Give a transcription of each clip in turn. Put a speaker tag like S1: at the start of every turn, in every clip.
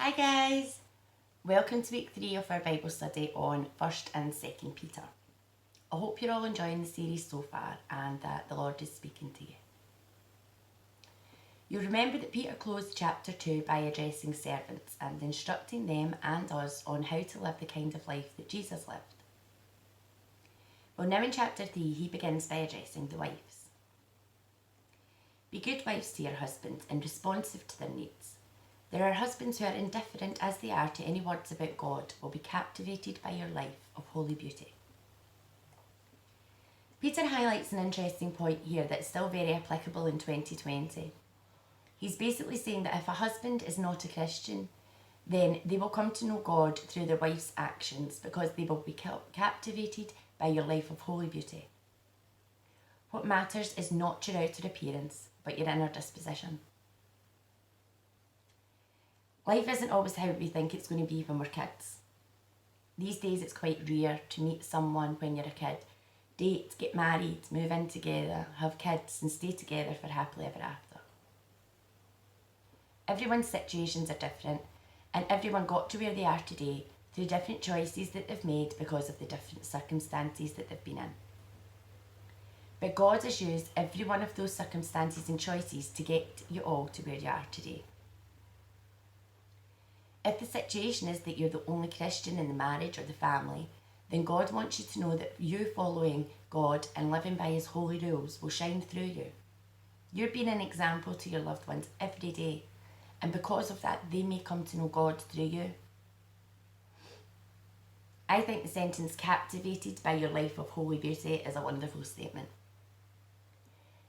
S1: Hi guys! Welcome to week 3 of our Bible study on 1st and 2nd Peter. I hope you're all enjoying the series so far and that the Lord is speaking to you. You'll remember that Peter closed chapter 2 by addressing servants and instructing them and us on how to live the kind of life that Jesus lived. Well, now in chapter 3 he begins by addressing the wives. Be good wives to your husbands and responsive to their needs. There are husbands who are indifferent as they are to any words about God will be captivated by your life of holy beauty. Peter highlights an interesting point here that's still very applicable in 2020. He's basically saying that if a husband is not a Christian, then they will come to know God through their wife's actions because they will be captivated by your life of holy beauty. What matters is not your outer appearance, but your inner disposition. Life isn't always how we think it's going to be when we're kids. These days it's quite rare to meet someone when you're a kid, date, get married, move in together, have kids and stay together for happily ever after. Everyone's situations are different and everyone got to where they are today through different choices that they've made because of the different circumstances that they've been in. But God has used every one of those circumstances and choices to get you all to where you are today. If the situation is that you're the only Christian in the marriage or the family, then God wants you to know that you following God and living by his holy rules will shine through you. You're being an example to your loved ones every day, and because of that, they may come to know God through you. I think the sentence captivated by your life of holy beauty is a wonderful statement.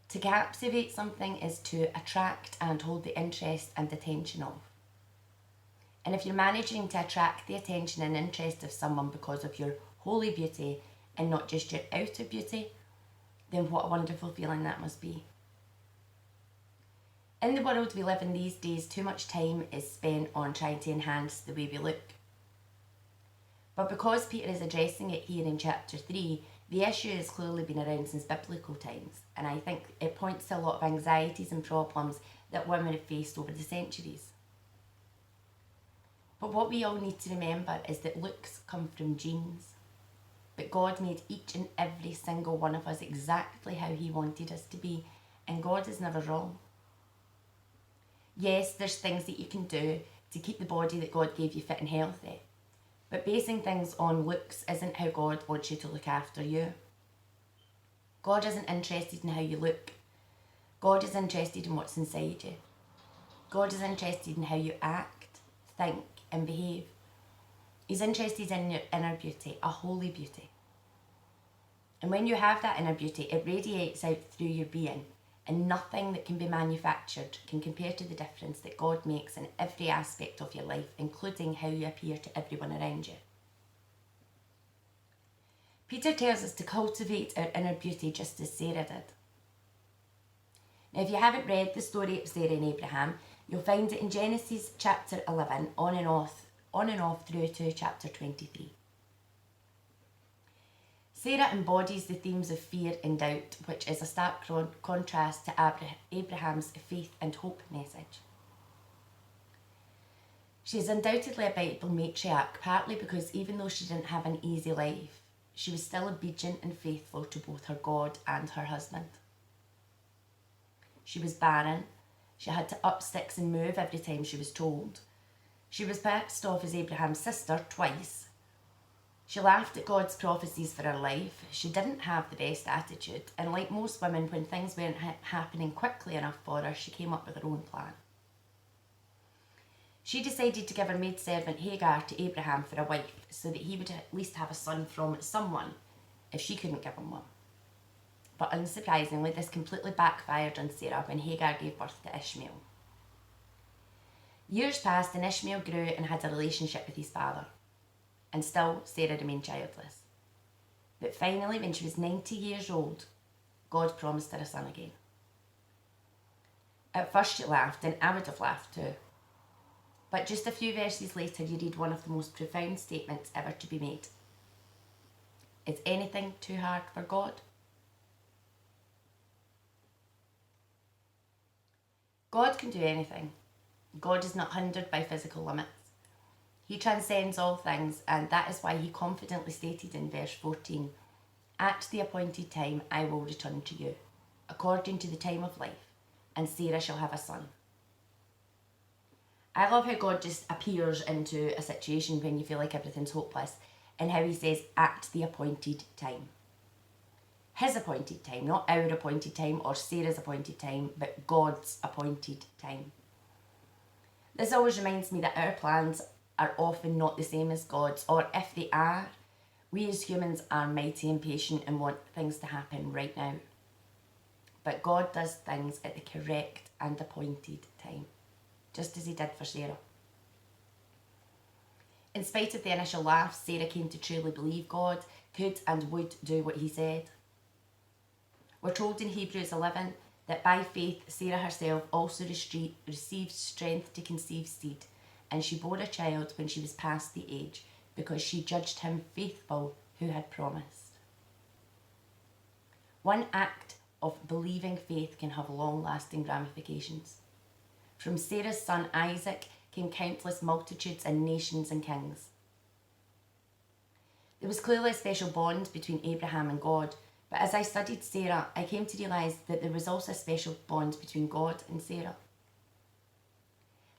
S1: To captivate something is to attract and hold the interest and attention of. And if you're managing to attract the attention and interest of someone because of your holy beauty and not just your outer beauty, then what a wonderful feeling that must be. In the world we live in these days, too much time is spent on trying to enhance the way we look. But because Peter is addressing it here in chapter 3, the issue has clearly been around since biblical times, and I think it points to a lot of anxieties and problems that women have faced over the centuries. But what we all need to remember is that looks come from genes. But God made each and every single one of us exactly how he wanted us to be, and God is never wrong. Yes, there's things that you can do to keep the body that God gave you fit and healthy, but basing things on looks isn't how God wants you to look after you. God isn't interested in how you look. God is interested in what's inside you. God is interested in how you act, think, and behave. He's interested in your inner beauty, a holy beauty. And when you have that inner beauty, it radiates out through your being, and nothing that can be manufactured can compare to the difference that God makes in every aspect of your life, including how you appear to everyone around you. Peter tells us to cultivate our inner beauty just as Sarah did. Now, if you haven't read the story of Sarah and Abraham, you'll find it in Genesis chapter 11, on and off through to chapter 23. Sarah embodies the themes of fear and doubt, which is a stark contrast to Abraham's faith and hope message. She is undoubtedly a Bible matriarch, partly because even though she didn't have an easy life, she was still obedient and faithful to both her God and her husband. She was barren. She had to up sticks and move every time she was told. She was passed off as Abraham's sister twice. She laughed at God's prophecies for her life. She didn't have the best attitude, and like most women, when things weren't happening quickly enough for her, she came up with her own plan. She decided to give her maidservant Hagar to Abraham for a wife, so that he would at least have a son from someone if she couldn't give him one. But unsurprisingly, this completely backfired on Sarah when Hagar gave birth to Ishmael. Years passed and Ishmael grew and had a relationship with his father. And still, Sarah remained childless. But finally, when she was 90 years old, God promised her a son again. At first she laughed, and I would have laughed too. But just a few verses later, you read one of the most profound statements ever to be made. Is anything too hard for God? God can do anything. God is not hindered by physical limits. He transcends all things, and that is why he confidently stated in verse 14, "At the appointed time I will return to you, according to the time of life, and Sarah shall have a son." I love how God just appears into a situation when you feel like everything's hopeless, and how he says, "at the appointed time." His appointed time, not our appointed time or Sarah's appointed time, but God's appointed time. This always reminds me that our plans are often not the same as God's, or if they are, we as humans are mighty impatient and want things to happen right now. But God does things at the correct and appointed time, just as he did for Sarah. In spite of the initial laughs, Sarah came to truly believe God could and would do what he said. We're told in Hebrews 11 that by faith Sarah herself also received strength to conceive seed, and she bore a child when she was past the age, because she judged him faithful who had promised. One act of believing faith can have long-lasting ramifications. From Sarah's son Isaac came countless multitudes and nations and kings. There was clearly a special bond between Abraham and God, but as I studied Sarah, I came to realise that there was also a special bond between God and Sarah.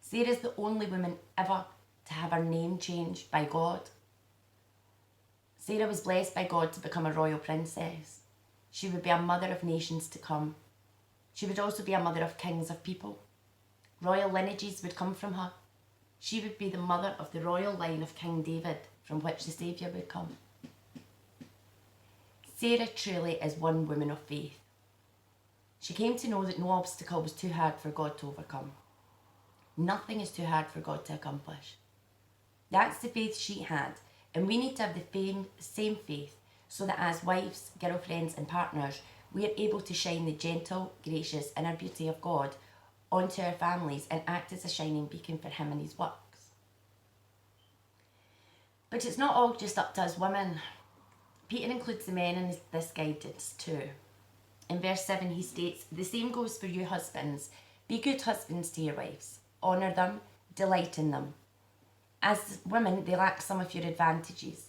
S1: Sarah is the only woman ever to have her name changed by God. Sarah was blessed by God to become a royal princess. She would be a mother of nations to come. She would also be a mother of kings of people. Royal lineages would come from her. She would be the mother of the royal line of King David, from which the Saviour would come. Sarah truly is one woman of faith. She came to know that no obstacle was too hard for God to overcome. Nothing is too hard for God to accomplish. That's the faith she had, and we need to have the same faith so that as wives, girlfriends and partners, we are able to shine the gentle, gracious inner beauty of God onto our families and act as a shining beacon for him and his works. But it's not all just up to us women. Peter includes the men in this guidance too. In verse 7 he states, "The same goes for you husbands. Be good husbands to your wives. Honour them, delight in them. As women, they lack some of your advantages.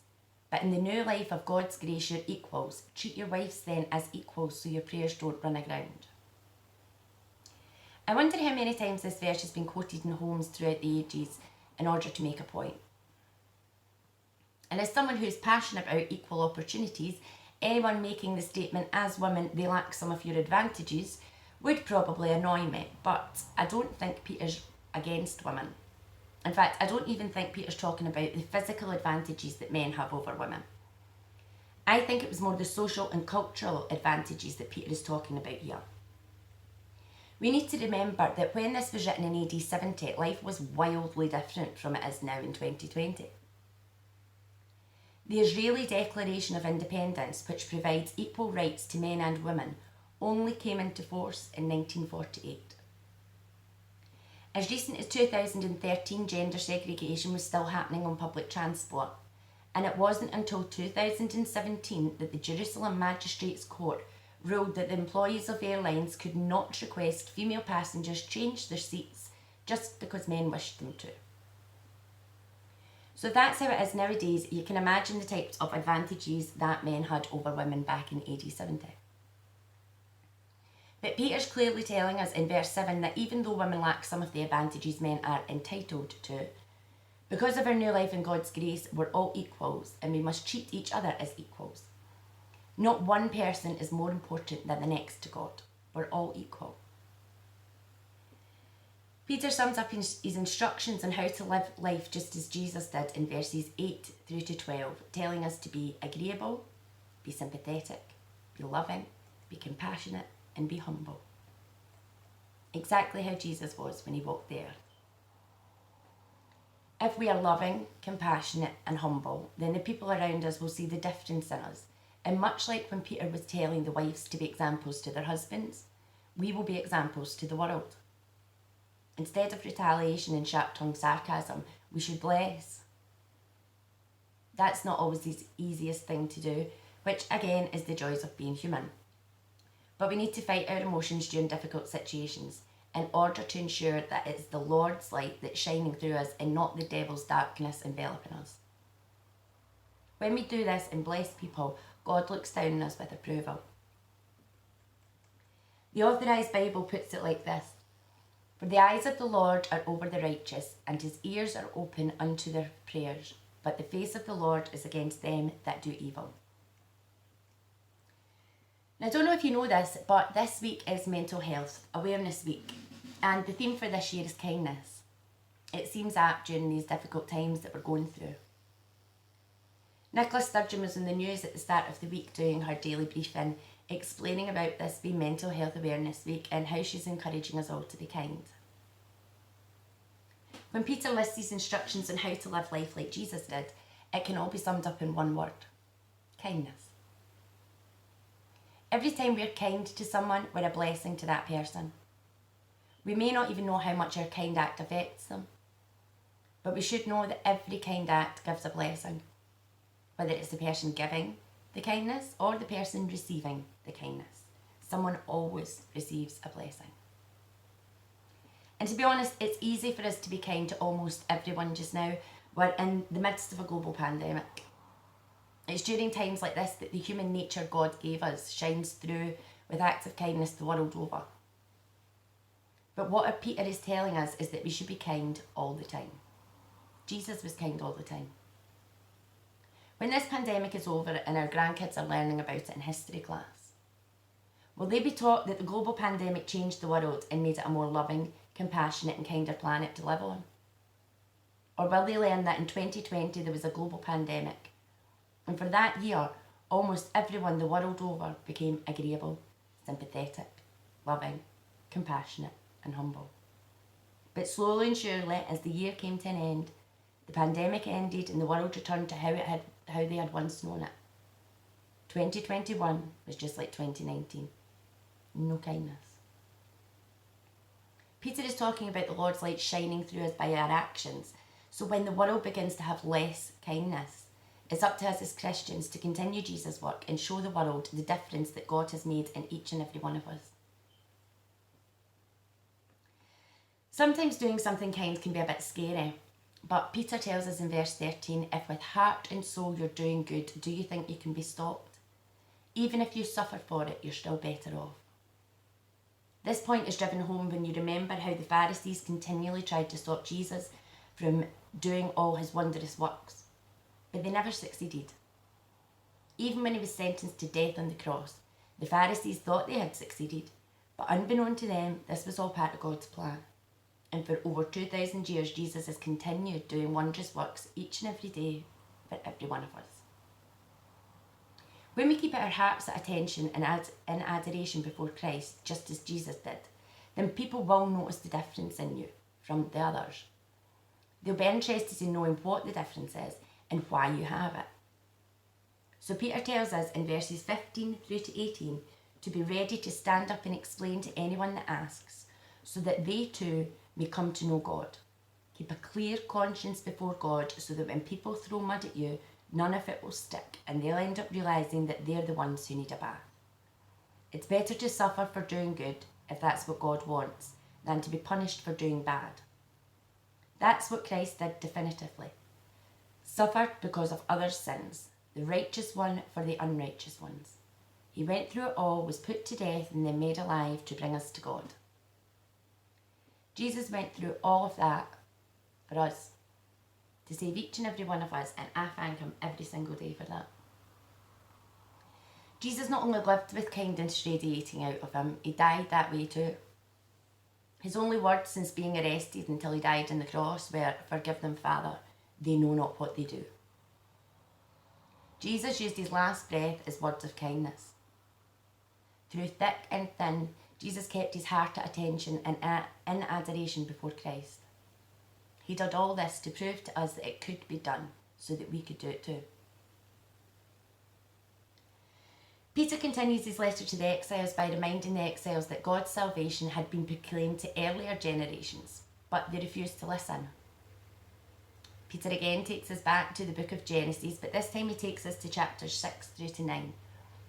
S1: But in the new life of God's grace, you're equals. Treat your wives then as equals so your prayers don't run aground." I wonder how many times this verse has been quoted in homes throughout the ages in order to make a point. And as someone who's passionate about equal opportunities, anyone making the statement, "as women, they lack some of your advantages," would probably annoy me, but I don't think Peter's against women. In fact, I don't even think Peter's talking about the physical advantages that men have over women. I think it was more the social and cultural advantages that Peter is talking about here. We need to remember that when this was written in AD 70, life was wildly different from it is now in 2020. The Israeli Declaration of Independence, which provides equal rights to men and women, only came into force in 1948. As recent as 2013, gender segregation was still happening on public transport, and it wasn't until 2017 that the Jerusalem Magistrates Court ruled that the employees of airlines could not request female passengers change their seats just because men wished them to. So that's how it is nowadays. You can imagine the types of advantages that men had over women back in AD 70. But Peter's clearly telling us in verse 7 that even though women lack some of the advantages men are entitled to, because of our new life in God's grace, we're all equals and we must treat each other as equals. Not one person is more important than the next to God. We're all equal. Peter sums up his instructions on how to live life just as Jesus did in verses 8 through to 12, telling us to be agreeable, be sympathetic, be loving, be compassionate, and be humble. Exactly how Jesus was when he walked the earth. If we are loving, compassionate, and humble, then the people around us will see the difference in us. And much like when Peter was telling the wives to be examples to their husbands, we will be examples to the world. Instead of retaliation and sharp-tongued sarcasm, we should bless. That's not always the easiest thing to do, which again is the joys of being human. But we need to fight our emotions during difficult situations, in order to ensure that it's the Lord's light that's shining through us and not the devil's darkness enveloping us. When we do this and bless people, God looks down on us with approval. The Authorised Bible puts it like this: "For the eyes of the Lord are over the righteous, and his ears are open unto their prayers, but the face of the Lord is against them that do evil." Now, I don't know if you know this, but this week is Mental Health Awareness Week, and the theme for this year is kindness. It seems apt during these difficult times that we're going through. Nicola Sturgeon was in the news at the start of the week doing her daily briefing, explaining about this being Mental Health Awareness Week and how she's encouraging us all to be kind. When Peter lists these instructions on how to live life like Jesus did, it can all be summed up in one word: kindness. Every time we're kind to someone, we're a blessing to that person. We may not even know how much our kind act affects them, but we should know that every kind act gives a blessing, whether it's the person giving the kindness or the person receiving the kindness. Someone always receives a blessing. And to be honest, it's easy for us to be kind to almost everyone just now. We're in the midst of a global pandemic. It's during times like this that the human nature God gave us shines through with acts of kindness the world over. But what Peter is telling us is that we should be kind all the time. Jesus was kind all the time. When this pandemic is over and our grandkids are learning about it in history class, will they be taught that the global pandemic changed the world and made it a more loving, compassionate and kinder planet to live on? Or will they learn that in 2020 there was a global pandemic, and for that year, almost everyone the world over became agreeable, sympathetic, loving, compassionate and humble? But slowly and surely, as the year came to an end, the pandemic ended and the world returned to how they had once known it. 2021 was just like 2019. No kindness. Peter is talking about the Lord's light shining through us by our actions. So when the world begins to have less kindness, it's up to us as Christians to continue Jesus' work and show the world the difference that God has made in each and every one of us. Sometimes doing something kind can be a bit scary, but Peter tells us in verse 13, "If with heart and soul you're doing good, do you think you can be stopped? Even if you suffer for it, you're still better off." This point is driven home when you remember how the Pharisees continually tried to stop Jesus from doing all his wondrous works, but they never succeeded. Even when he was sentenced to death on the cross, the Pharisees thought they had succeeded, but unbeknown to them, this was all part of God's plan. And for over 2,000 years, Jesus has continued doing wondrous works each and every day for every one of us. When we keep our hearts at attention and in adoration before Christ, just as Jesus did, then people will notice the difference in you from the others. They'll be interested in knowing what the difference is and why you have it. So Peter tells us in verses 15 through to 18 to be ready to stand up and explain to anyone that asks, so that they too may come to know God. Keep a clear conscience before God, so that when people throw mud at you, none of it will stick and they'll end up realising that they're the ones who need a bath. It's better to suffer for doing good, if that's what God wants, than to be punished for doing bad. That's what Christ did definitively. Suffered because of others' sins, the righteous one for the unrighteous ones. He went through it all, was put to death and then made alive to bring us to God. Jesus went through all of that for us, to save each and every one of us, and I thank him every single day for that. Jesus not only lived with kindness radiating out of him, he died that way too. His only words since being arrested until he died on the cross were, "Forgive them, Father, they know not what they do." Jesus used his last breath as words of kindness. Through thick and thin, Jesus kept his heart at attention and in adoration before Christ. He did all this to prove to us that it could be done, so that we could do it too. Peter continues his letter to the exiles by reminding the exiles that God's salvation had been proclaimed to earlier generations, but they refused to listen. Peter again takes us back to the book of Genesis, but this time he takes us to chapters 6 through to 9,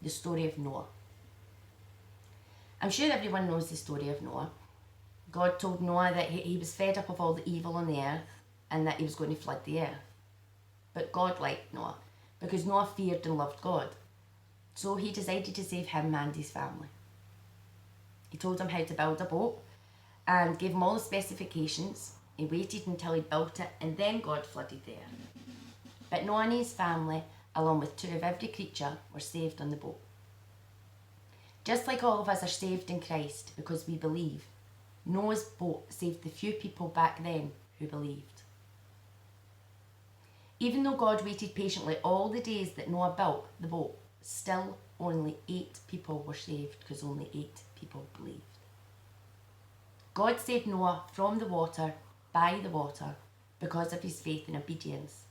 S1: the story of Noah. I'm sure everyone knows the story of Noah. God told Noah that he was fed up of all the evil on the earth and that he was going to flood the earth. But God liked Noah because Noah feared and loved God. So he decided to save him and his family. He told him how to build a boat and gave him all the specifications. He waited until he built it and then God flooded the earth. But Noah and his family, along with 2 of every creature, were saved on the boat. Just like all of us are saved in Christ because we believe, Noah's boat saved the few people back then who believed. Even though God waited patiently all the days that Noah built the boat, still only 8 people were saved because only 8 people believed. God saved Noah from the water, by the water, because of his faith and obedience.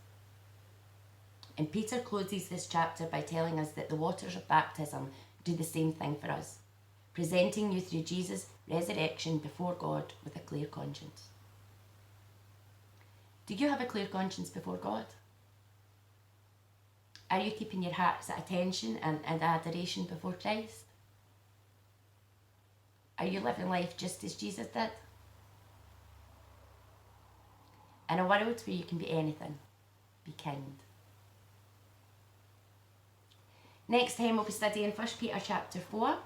S1: And Peter closes this chapter by telling us that the waters of baptism do the same thing for us, presenting you through Jesus' resurrection before God with a clear conscience. Do you have a clear conscience before God? Are you keeping your hearts at attention and adoration before Christ? Are you living life just as Jesus did? In a world where you can be anything, be kind. Next time we'll be studying 1 Peter chapter 4.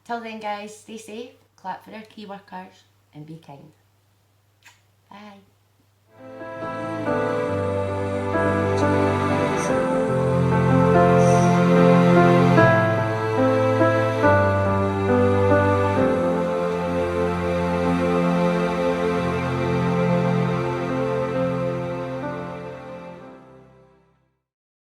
S1: Till then guys, stay safe, clap for our key workers and be kind.